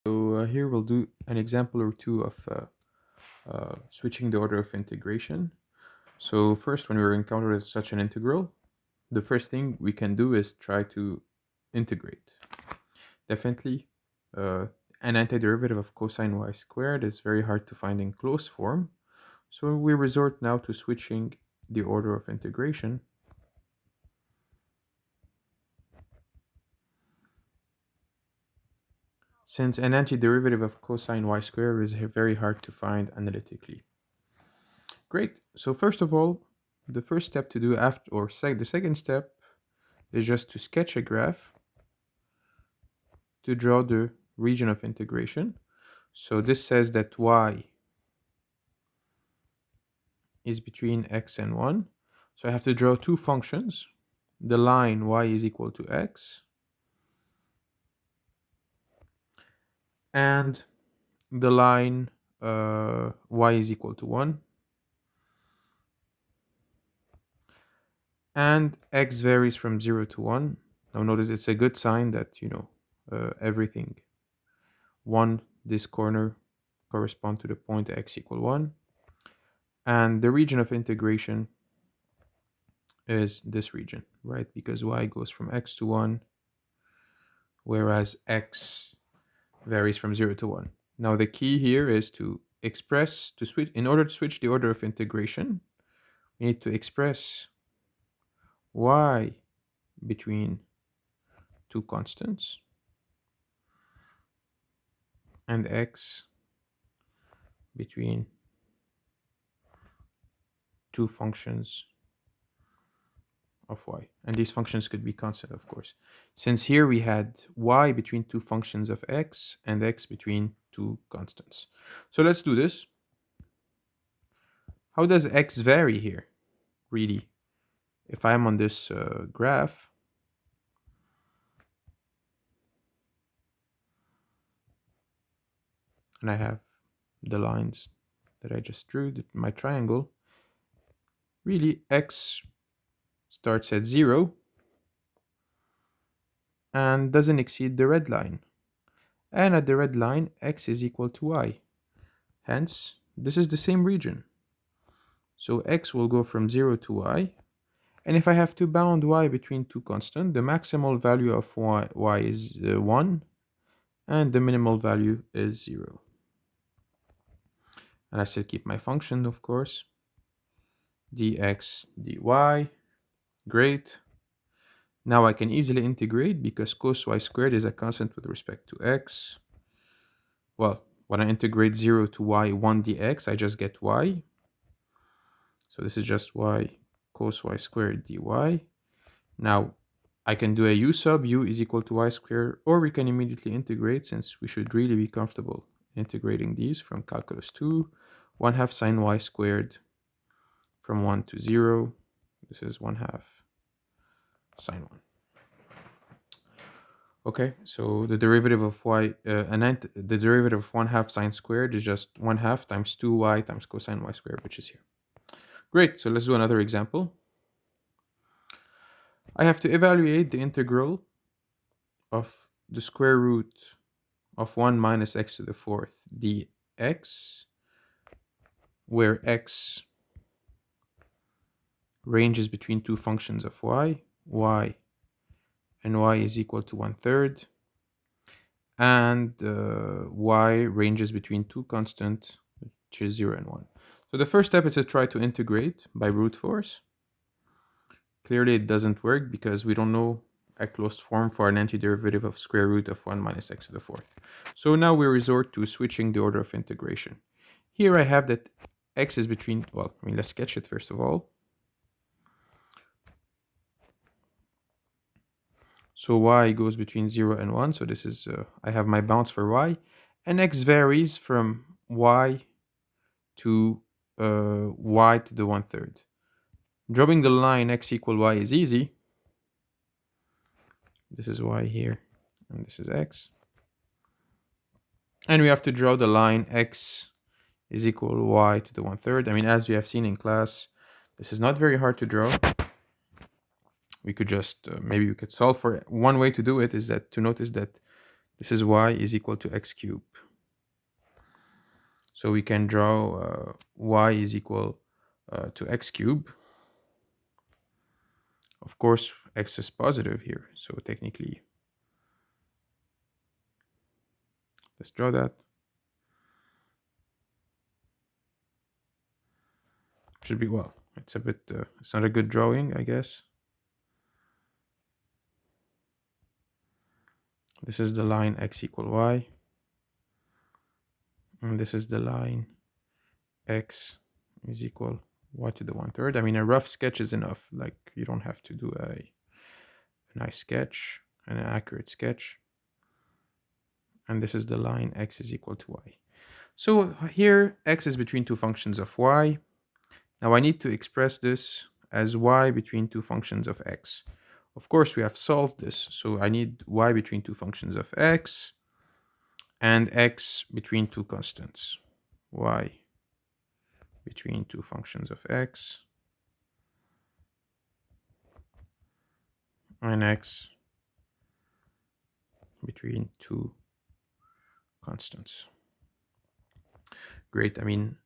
So here we'll do an example or two of switching the order of integration. So first, when we're encountered with such an integral, the first thing we can do is try to integrate. Definitely, uh, an antiderivative of cosine y squared is very hard to find in closed form. So we resort now to switching the order of integration. Since an antiderivative of cosine y squared is very hard to find analytically. Great. So first of all, the first step to do after, the second step is just to sketch a graph to draw the region of integration. So this says that y is between x and 1. So I have to draw two functions. The line y is equal to x and the line y is equal to 1. And x varies from 0 to 1. Now notice it's a good sign that, everything 1, this corner correspond to the point x equal 1. And the region of integration is this region, right? Because y goes from x to 1, whereas x varies from 0 to 1. Now the key here is to switch, in order to switch the order of integration, we need to express y between two constants and x between two functions of y. And these functions could be constant, of course. Since here we had y between two functions of x and x between two constants. So let's do this. How does x vary here, really? If I'm on this graph, and I have the lines that I just drew, my triangle, really x starts at 0 and doesn't exceed the red line. And at the red line, x is equal to y. Hence, this is the same region. So x will go from 0 to y. And if I have to bound y between two constants, the maximal value of y is 1 and the minimal value is 0. And I still keep my function, of course. Dx, dy. Great. Now I can easily integrate because cos y squared is a constant with respect to x. Well, when I integrate 0 to y 1 dx, I just get y. So this is just y cos y squared dy. Now I can do a u sub, u is equal to y squared, or we can immediately integrate since we should really be comfortable integrating these from calculus 2. 1 half sine y squared from 1 to 0. This is 1 half sine 1. Okay, so the derivative of y, the derivative of 1 half sine squared is just 1 half times 2y times cosine y squared, which is here. Great, so let's do another example. I have to evaluate the integral of the square root of 1 minus x to the fourth dx, where x ranges between two functions of y and y is equal to 1/3, and y ranges between two constants, which is 0 and 1. So the first step is to try to integrate by brute force. Clearly it doesn't work because we don't know a closed form for an antiderivative of square root of 1 minus x to the fourth. So now we resort to switching the order of integration. Here I have that x is between, let's sketch it first of all. So y goes between 0 and 1. So this is, I have my bounds for y. And x varies from y to y to the 1/3. Drawing the line x equal y is easy. This is y here, and this is x. And we have to draw the line x is equal y to the 1/3. I mean, as we have seen in class, this is not very hard to draw. We could just, maybe we could solve for it. One way to do it is that to notice that This is y is equal to x cubed. So we can draw y is equal to x cubed. Of course, x is positive here. So technically, let's draw that. Should be, well, it's a bit, it's not a good drawing, I guess. This is the line x equal y. And this is the line x is equal y to the 1/3. I mean, a rough sketch is enough. Like, you don't have to do a nice sketch, an accurate sketch. And this is the line x is equal to y. So here, x is between two functions of y. Now I need to express this as y between two functions of x. Of course, we have solved this. So I need y between two functions of x and x between two constants. Y between two functions of x and x between two constants. Great. I mean,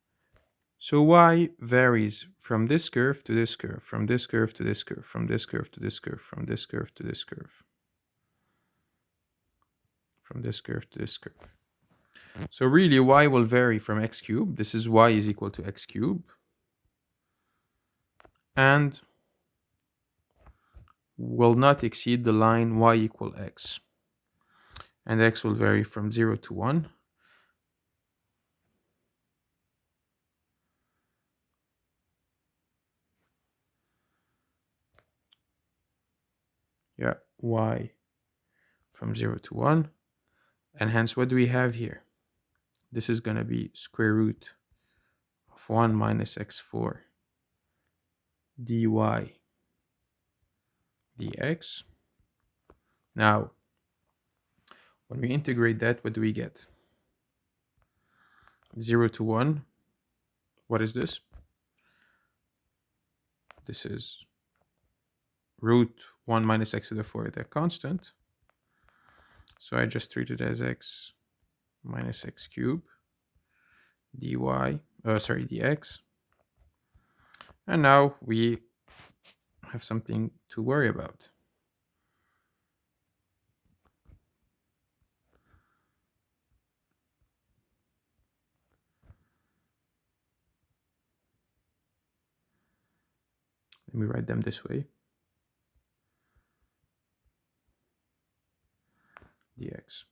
so y varies from this curve to this curve, from this curve to this curve, from this curve to this curve, from this curve to this curve, from this curve to this curve. So really, y will vary from x cubed. This is y is equal to x cubed. And will not exceed the line y equal x. And x will vary from 0 to 1. Yeah, y from 0 to 1. And hence, what do we have here? This is going to be square root of 1 minus x4 dy dx. Now, when we integrate that, what do we get? 0 to 1. What is this? This is root 1 minus x to the 4th, that constant. So I just treat it as x minus x cubed dx. And now we have something to worry about. Let me write them this way. Dx.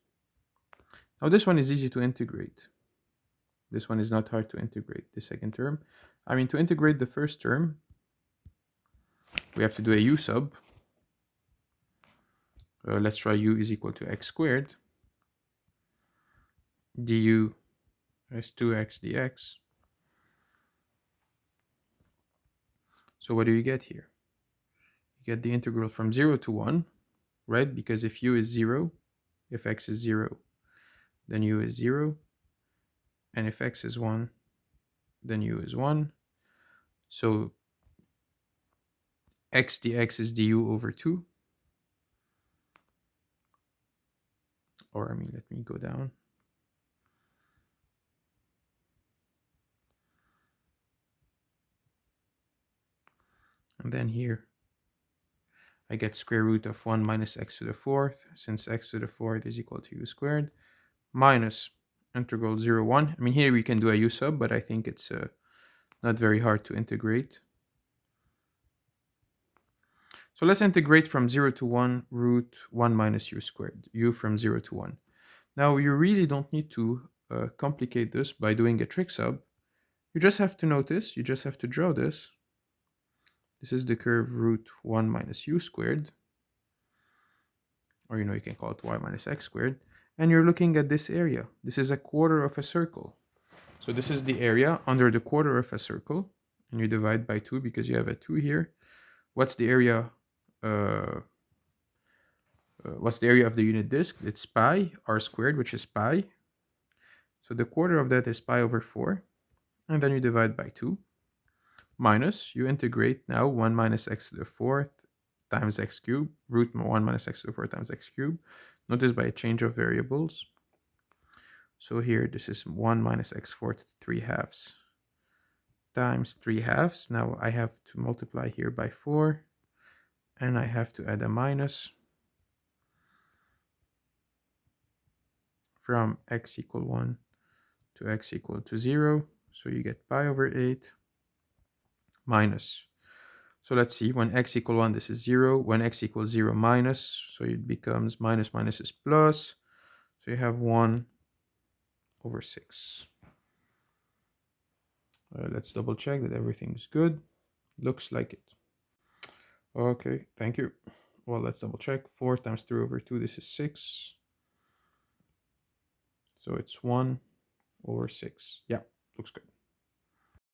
Now this one is easy to integrate. This one is not hard to integrate, the second term. I mean, to integrate the first term, we have to do a u sub. Let's try u is equal to x squared. Du is 2x dx. So what do you get here? You get the integral from 0 to 1, right? Because if u is 0, if x is 0, then u is 0. And if x is 1, then u is 1. So x dx is du over 2. Or, I mean, let me go down. And then here, I get square root of 1 minus x to the 4th, since x to the 4th is equal to u squared, minus integral 0, 1. I mean, here we can do a u sub, but I think it's not very hard to integrate. So let's integrate from 0 to 1 root 1 minus u squared, u from 0 to 1. Now, you really don't need to complicate this by doing a trig sub. You just have to notice, you just have to draw this. This is the curve root 1 minus u squared. Or, you can call it y minus x squared. And you're looking at this area. This is a quarter of a circle. So this is the area under the quarter of a circle. And you divide by 2 because you have a 2 here. What's the area? What's the area of the unit disk? It's pi r squared, which is pi. So the quarter of that is pi over 4. And then you divide by 2. Minus, you integrate now 1 minus x to the 4th times x cubed, root 1 minus x to the 4th times x cubed, Notice by a change of variables. So here, this is 1 minus x4 to the 3 halves times 3 halves. Now I have to multiply here by 4, and I have to add a minus from x equal 1 to x equal to 0. So you get pi over 8 minus. So let's see, when x equal 1, this is 0. When x equals 0, minus. So it becomes minus minus is plus. So you have 1 over 6. Let's double check that everything's good. Looks like it. Okay, thank you. Well, let's double check. 4 times 3 over 2, this is 6. So it's 1 over 6. Yeah, looks good.